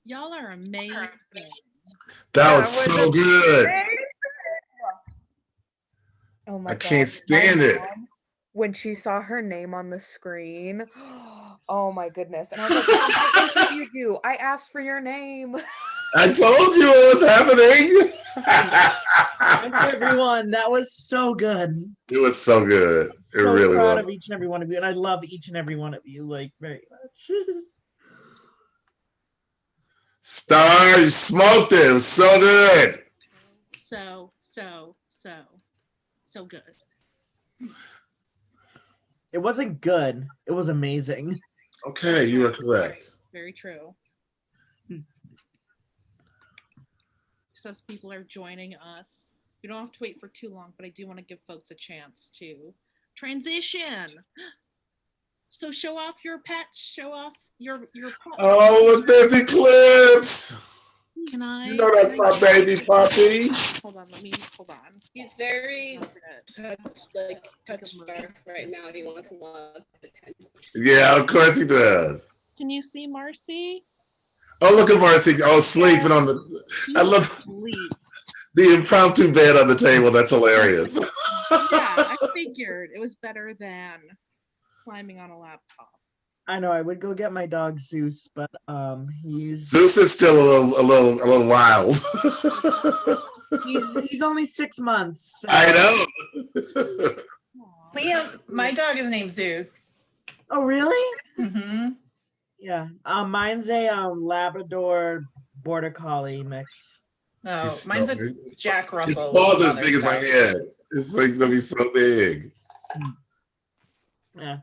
Y'all are amazing. That was so good. Oh my I God. can't stand it. When she saw her name on the screen, oh my goodness. And I was like, I interviewed you. I asked for your name. I told you what was happening. Thanks, everyone. That was so good. It was so good. It So really proud was. of each and every one of you, and I love each and every one of you, like, very much. Star, you smoked it. It was so good. So good. It wasn't good. It was amazing. Okay, you are correct. Very true. As people are joining us, you don't have to wait for too long, but I do want to give folks a chance to transition. So show off your pets, show off your pup. Oh, look, there's Eclipse. Can I? You know that's my baby puppy. Hold on. He's very touched right now. He wants a lot of attention. Yeah, of course he does. Can you see Marcy? Oh, look at Marcy. Oh, sleeping on the. I love the impromptu bed on the table. That's hilarious. Yeah, I figured it was better than climbing on a laptop. I know. I would go get my dog Zeus, but he's Zeus is still a little wild. he's only 6 months. So. I know. Liam, my dog is named Zeus. Oh, really? Mm-hmm. Yeah. Mine's a Labrador Border Collie mix. No, mine's a Jack Russell. His paws are as big as my head. It's like gonna be so big. Yeah.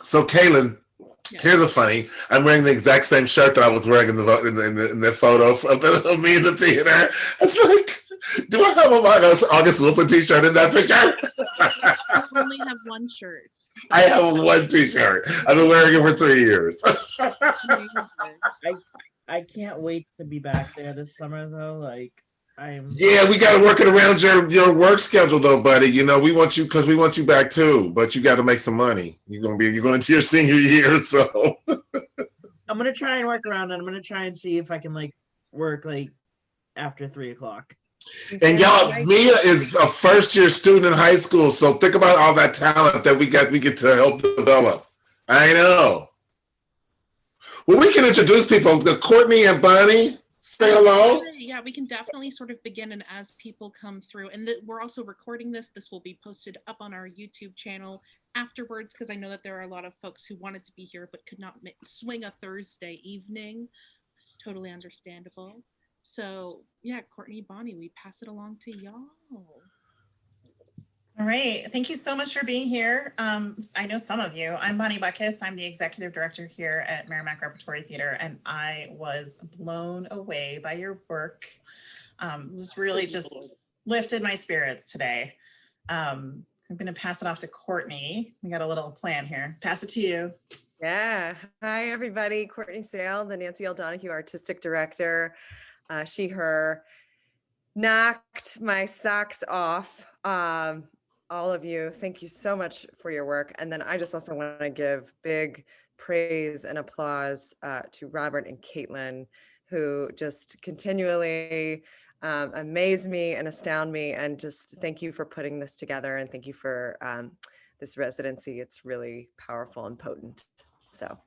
So, Kaylin, here's a funny. I'm wearing the exact same shirt that I was wearing in the photo of me in the theater. It's like, do I have a August Wilson t-shirt in that picture? I only have one shirt. I have one t-shirt. I've been wearing it for 3 years. I can't wait to be back there this summer, though. Like, Yeah, we got to work it around your work schedule, though, buddy. You know, we want you because we want you back too. But you got to make some money. You're going into your senior year, so I'm gonna try and work around it. I'm gonna try and see if I can work after 3:00. And y'all, Mia is a first-year student in high school, so think about all that talent that we get to help develop. I know. Well, we can introduce people. Courtney and Bonnie, say hello. Yeah, we can definitely sort of begin, and as people come through, and we're also recording this. This will be posted up on our YouTube channel afterwards, because I know that there are a lot of folks who wanted to be here but could not swing a Thursday evening. Totally understandable. So yeah, Courtney, Bonnie, we pass it along to y'all. All right. Thank you so much for being here. I know some of you. I'm Bonnie Buckus. I'm the executive director here at Merrimack Repertory Theater, and I was blown away by your work. This really just lifted my spirits today. I'm going to pass it off to Courtney. We got a little plan here. Pass it to you. Yeah. Hi, everybody. Courtney Sale, the Nancy L. Donahue Artistic Director. She, her, knocked my socks off. All of you, thank you so much for your work. And then I just also want to give big praise and applause to Robert and Caitlin, who just continually amaze me and astound me. And just thank you for putting this together. And thank you for this residency. It's really powerful and potent. So,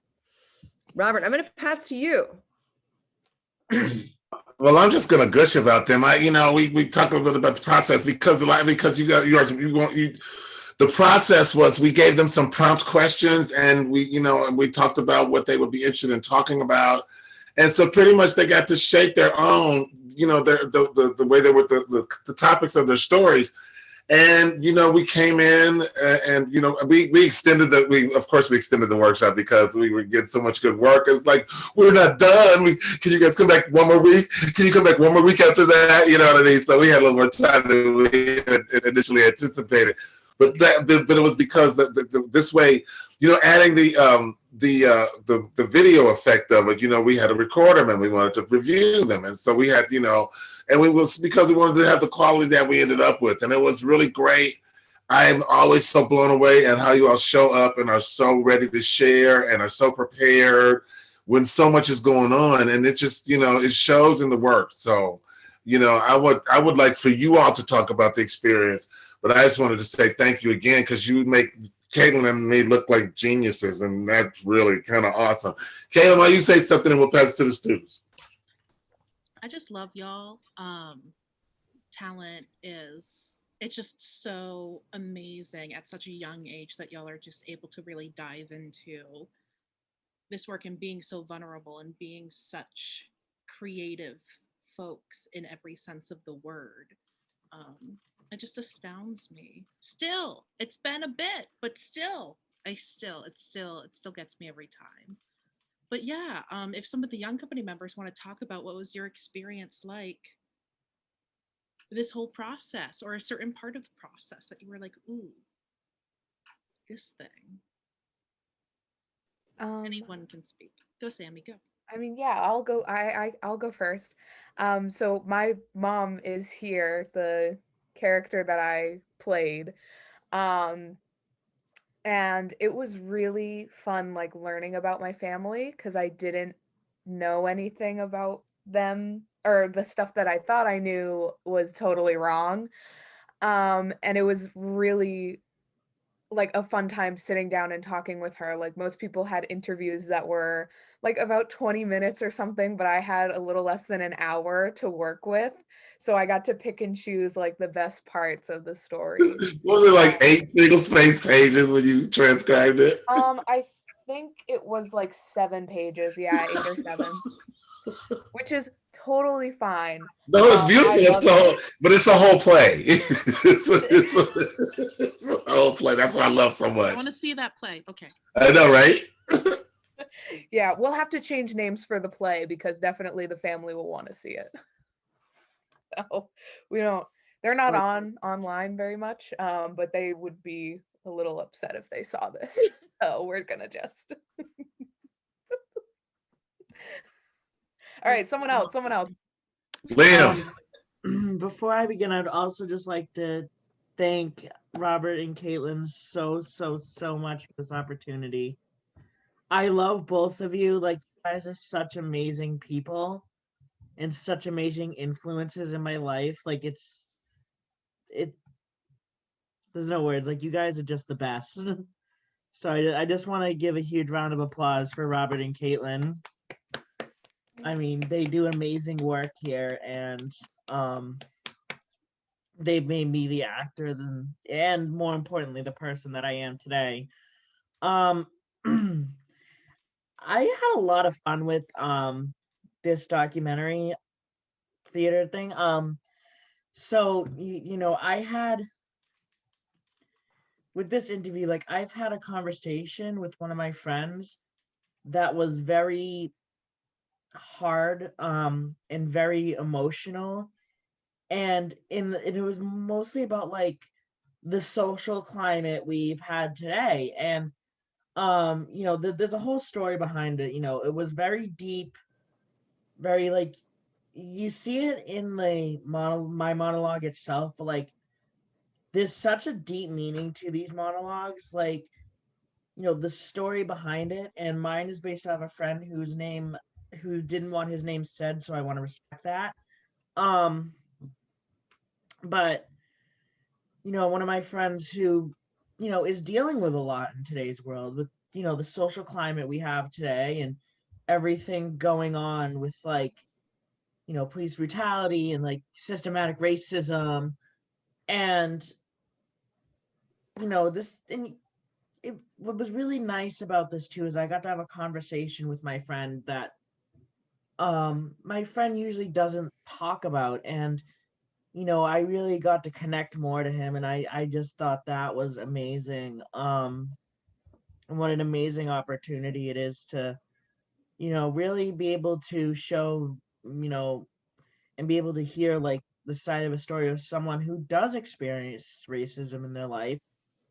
Robert, I'm going to pass to you. Well, I'm just gonna gush about them. We talked a little bit about the process because the process was we gave them some prompt questions and we talked about what they would be interested in talking about, and so pretty much they got to shape their own, the way they were the topics of their stories. And we came in and we extended we extended the workshop because we were getting so much good work. It's like, we're not done. Can you guys come back one more week? Can you come back one more week after that? You know what I mean? So we had a little more time than we had initially anticipated. But it was because this way, adding the video effect of it, we had to record them and we wanted to review them, and so we had and because we wanted to have the quality that we ended up with, and it was really great. I'm always so blown away at how you all show up and are so ready to share and are so prepared. when so much is going on, and it just, it shows in the work. So, I would like for you all to talk about the experience, but I just wanted to say thank you again, because you make Caitlin and me look like geniuses, and that's really kind of awesome. Caitlin, why don't you say something and we'll pass it to the students? I just love y'all. Talent is, it's just so amazing at such a young age that y'all are just able to really dive into this work and being so vulnerable and being such creative folks in every sense of the word. Um, it just astounds me. Still, it's been a bit, but still, it still gets me every time. But yeah, if some of the young company members want to talk about what was your experience like this whole process, or a certain part of the process that you were like, ooh, this thing. Anyone can speak. Go, Sammy, go. I mean, yeah, I'll go. I'll go first. So my mom is here, the character that I played. Um, and it was really fun, like learning about my family, because I didn't know anything about them, or the stuff that I thought I knew was totally wrong. And it was really like a fun time sitting down and talking with her. Like most people had interviews that were like about 20 minutes or something, but I had a little less than an hour to work with. So I got to pick and choose like the best parts of the story. Was it like 8 single space pages when you transcribed it? I think it was like 7 pages. Yeah, 8 or 7. Which is totally fine. No, it's beautiful. But it's a whole play. It's a whole play. That's what I love so much. I want to see that play. Okay. I know, right? Yeah, we'll have to change names for the play, because definitely the family will want to see it. So we don't. They're not online very much, but they would be a little upset if they saw this. So we're gonna just. All right, someone else. Liam. Before I begin, I'd also just like to thank Robert and Caitlin so much for this opportunity. I love both of you. Like, you guys are such amazing people and such amazing influences in my life. Like, there's no words. Like, you guys are just the best. So I just want to give a huge round of applause for Robert and Caitlin. I mean, they do amazing work here, and they've made me the actor and more importantly, the person that I am today. I had a lot of fun with this documentary theater thing. So I had with this interview, like I've had a conversation with one of my friends that was very hard and very emotional, and it was mostly about like the social climate we've had today, and there's a whole story behind it. It was very deep, very like you see it in my monologue itself, but like there's such a deep meaning to these monologues, like the story behind it. And mine is based off a friend who didn't want his name said, so I want to respect that. But one of my friends who is dealing with a lot in today's world with the social climate we have today, and everything going on with like police brutality and like systematic racism, and this. And what was really nice about this too is I got to have a conversation with my friend that my friend usually doesn't talk about, and I really got to connect more to him, and I just thought that was amazing. And what an amazing opportunity it is to really be able to show and be able to hear like the side of a story of someone who does experience racism in their life.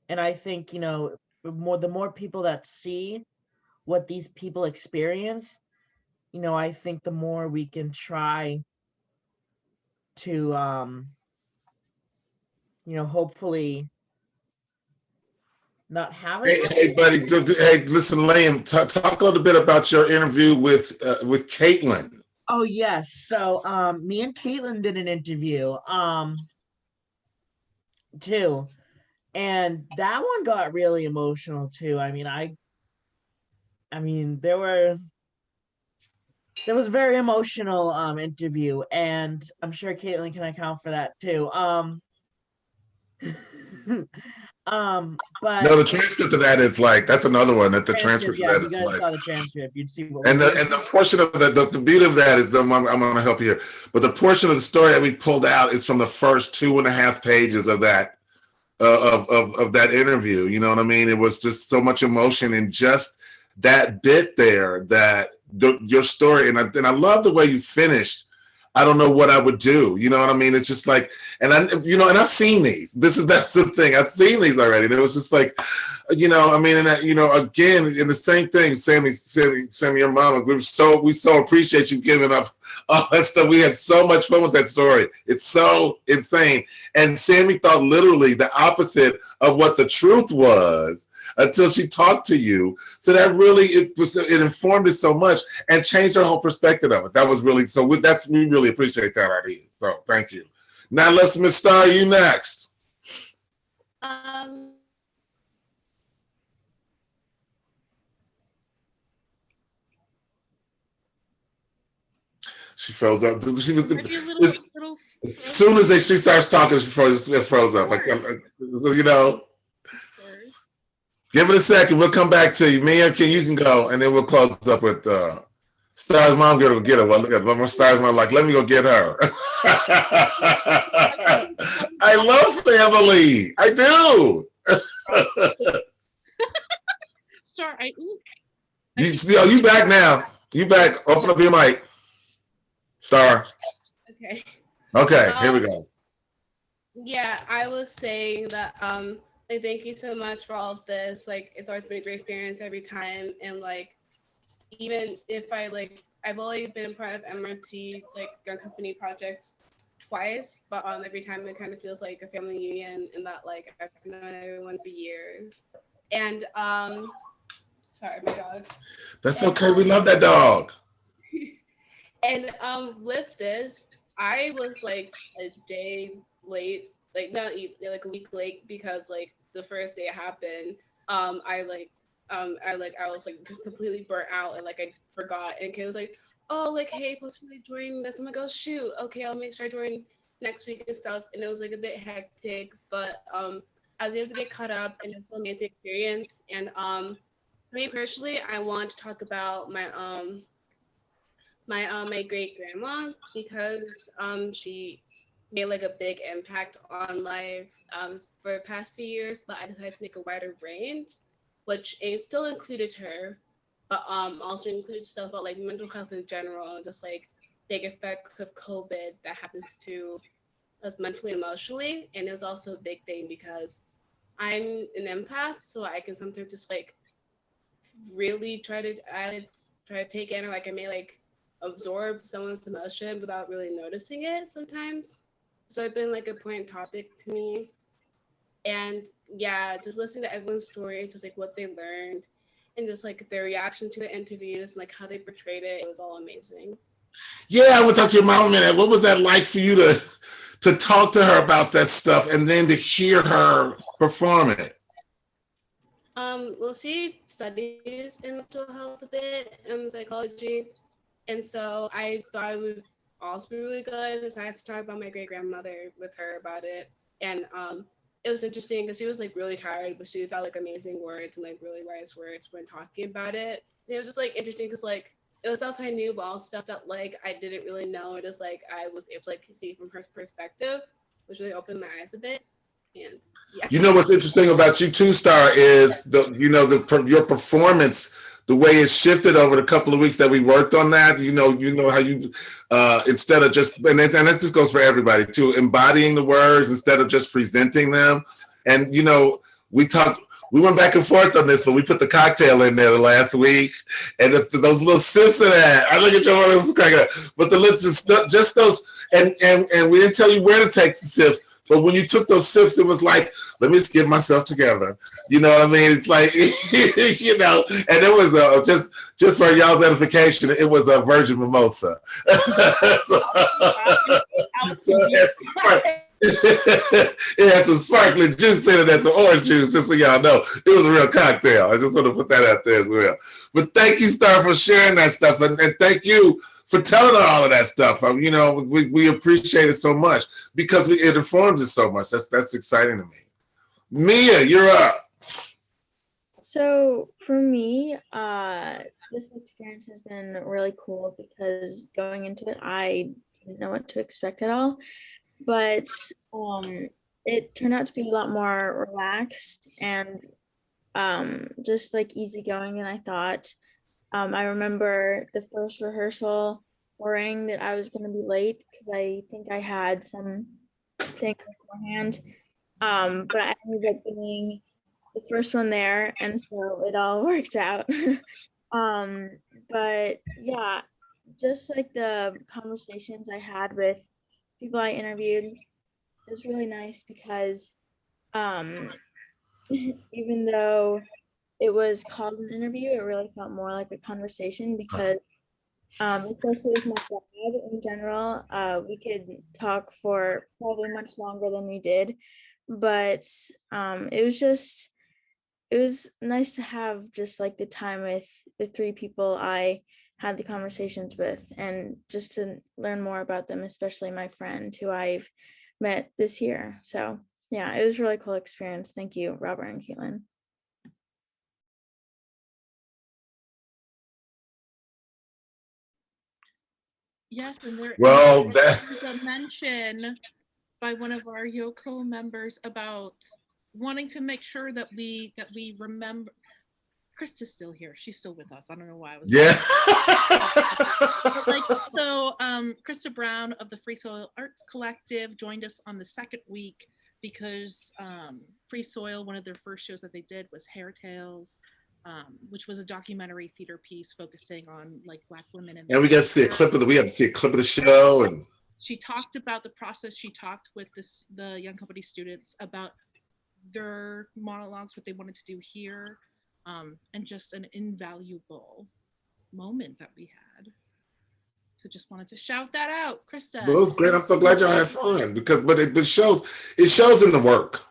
And I think the more people that see what these people experience, I think the more we can try to hopefully not have as Hey, much. hey, buddy. Hey, listen, Liam. Talk a little bit about your interview with Caitlin. Oh yes. So me and Caitlin did an interview too. And that one got really emotional too. I mean there was a very emotional interview, and I'm sure Caitlin can account for that too. But No, the transcript of that is like, that's another one that the transcript yeah, of if that you is guys like, saw the transcript, you'd see what and the portion of the beauty of that is I'm going to help you here, but the portion of the story that we pulled out is from the first 2.5 pages of that of that interview. You know what I mean? It was just so much emotion in just that bit there, that your story, and I love the way you finished. I don't know what I would do. You know what I mean? It's just like, and I've seen these. That's the thing. I've seen these already. And it was just like, I mean, and again, in the same thing, Sammy, your mama, we so appreciate you giving up all that stuff. We had so much fun with that story. It's so insane. And Sammy thought literally the opposite of what the truth was until she talked to you. So that really, it informed us so much and changed our whole perspective of it. That was really, we really appreciate that idea. So thank you. Now let's Miss Star, you next. She froze up. She was as soon as she starts talking, she froze up. Give it a second. We'll come back to you. Mia, you can go, and then we'll close up with Star's mom. Go get her. Well, look at my Star's mom. Like, let me go get her. I love family. I do. Star, you back now. You back. Open up your mic. Star. Okay. Okay, here we go. Yeah, I was saying that like, thank you so much for all of this. Like, it's always been a great experience every time. And like, even if I've only been part of MRT, like Young Company projects twice, but every time it kind of feels like a family union, and that like I've known everyone for years. And sorry, my dog. That's okay. We love that dog. And with this, I was like a day late, like not like a week late, because like the first day it happened, I was like completely burnt out, and like I forgot, and Kay was like, oh, like, hey, supposed to join this. I'm like, oh shoot, okay, I'll make sure I join next week and stuff. And it was like a bit hectic, but I was able to get caught up, and it's an amazing experience. And for me personally, I want to talk about my my great grandma, because she made like a big impact on life for the past few years, but I decided to make a wider range, which it still included her, but also included stuff about like mental health in general, and just like big effects of COVID that happens to us mentally and emotionally. And it was also a big thing because I'm an empath, so I can sometimes just like really try to take in, or like I may like absorb someone's emotion without really noticing it sometimes. So it's been like a important topic to me. And yeah, just listening to everyone's stories, just like what they learned, and just like their reaction to the interviews and like how they portrayed it, it was all amazing. Yeah, I want to talk to your mom a minute. What was that like for you to talk to her about that stuff and then to hear her perform it? Well, she studies in mental health a bit and psychology, and so I thought it would also be really good. So I have to talk about my great grandmother with her about it, and it was interesting because she was like really tired, but she was out like amazing words and like really wise words when talking about it. And it was just like interesting because like it was stuff I knew, but also stuff that like I didn't really know. Just like I was able to like see from her perspective, which really opened my eyes a bit. And yeah. You know what's interesting about you too, Star, is your performance, the way it shifted over the couple of weeks that we worked on that. You know how you instead of just, and this just goes for everybody too, embodying the words instead of just presenting them. And we went back and forth on this, but we put the cocktail in there last week, and those little sips of that. I look at your mother, cracking up. But just those, and we didn't tell you where to take the sips, But when you took those sips, it was like, let me just get myself together. You know what I mean? It's like, you know, and it was just for y'all's edification, it was a virgin mimosa. It had some sparkling juice in it and some orange juice, just so y'all know. It was a real cocktail. I just want to put that out there as well. But thank you, Star, for sharing that stuff. And thank you for telling her all of that stuff. You know, we appreciate it so much because it informs us so much. That's exciting to me. Mia, you're up. So for me, this experience has been really cool because going into it, I didn't know what to expect at all. But it turned out to be a lot more relaxed and just like easygoing than I thought. I remember the first rehearsal worrying that I was going to be late because I think I had some thing beforehand. But I ended up being the first one there, and so it all worked out. But yeah, just like the conversations I had with people I interviewed, it was really nice because even though it was called an interview, it really felt more like a conversation because especially with my dad in general, we could talk for probably much longer than we did, but it was nice to have just like the time with the three people I had the conversations with and just to learn more about them, especially my friend who I've met this year. So yeah, it was a really cool experience. Thank you, Robert and Caitlin. Yes, and there Well, was a mention by one of our Yoko members about wanting to make sure that we remember. Krista's still here. She's still with us. I don't know why I was. Yeah. Krista Brown of the Free Soil Arts Collective joined us on the second week because Free Soil, one of their first shows that they did was Hair Tales, which was a documentary theater piece focusing on like Black women. And we got to see a clip of the show. And she talked about the process. She talked with the Young Company students about their monologues, what they wanted to do here. And just an invaluable moment that we had. So just wanted to shout that out, Krista. Well, it was great. I'm so glad y'all had fun because, but it shows in the work,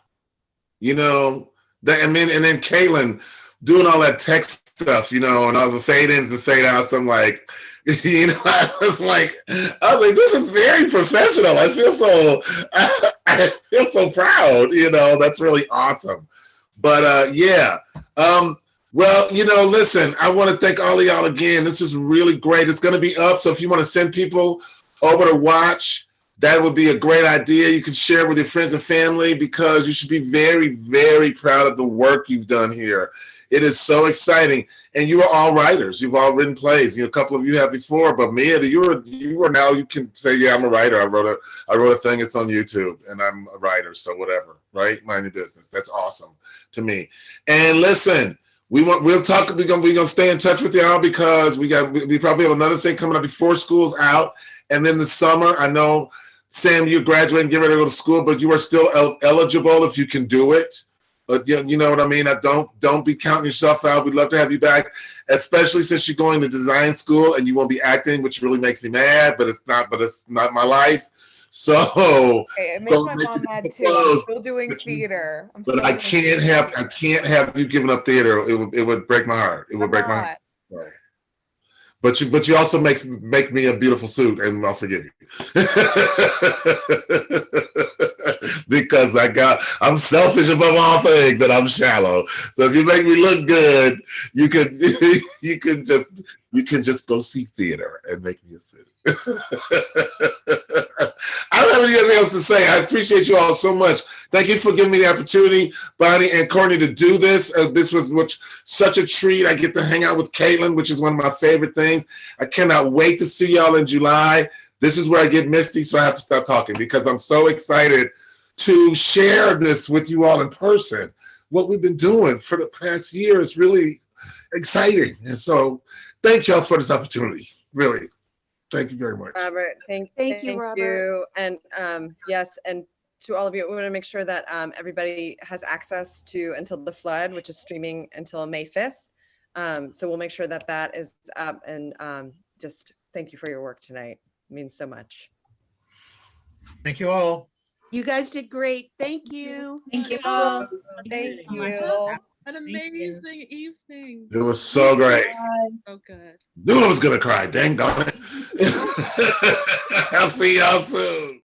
you know. And then Caitlin doing all that text stuff, you know, and all the fade ins and fade outs. I'm like, you know, I was like, this is very professional. I feel so proud. You know, that's really awesome. But yeah. Well, you know, listen, I want to thank all of y'all again. This is really great. It's going to be up. So if you want to send people over to watch, that would be a great idea. You can share it with your friends and family because you should be very, very proud of the work you've done here. It is so exciting. And you are all writers. You've all written plays. You know, a couple of you have before, but Mia, you are now, you can say, yeah, I'm a writer. I wrote a thing. It's on YouTube and I'm a writer. So whatever, right? Mind your business. That's awesome to me. And listen, we'll talk. We're gonna stay in touch with y'all because we probably have another thing coming up before school's out, and then the summer. I know, Sam, you're graduating, get ready to go to school, but you are still eligible if you can do it. But you know what I mean. Don't be counting yourself out. We'd love to have you back, especially since you're going to design school and you won't be acting, which really makes me mad. But it's not my life. So it makes my mom mad too. I'm still doing theater. I can't have you giving up theater. It would break my heart. It would break my heart. Right. But you also make me a beautiful suit, and I'll forgive you. Because I'm selfish above all things, and I'm shallow. So if you make me look good, you can just go see theater and make me a suit. I don't have anything else to say. I appreciate you all so much. Thank you for giving me the opportunity, Bonnie and Courtney, to do this. This was such a treat. I get to hang out with Caitlin, which is one of my favorite things. I cannot wait to see y'all in July. This is where I get misty, so I have to stop talking because I'm so excited to share this with you all in person. What we've been doing for the past year is really exciting. And so thank y'all for this opportunity. Really. Thank you very much. Robert, thank you, Robert. And yes, and to all of you. We want to make sure that everybody has access to Until the Flood, which is streaming until May 5th. So we'll make sure that that is up, and just thank you for your work tonight. It means so much. Thank you all. You guys did great. Thank you. Thank you all. Thank you. An amazing evening. It was so great. So good. Knew I was gonna cry. Dang on it. I'll see y'all soon.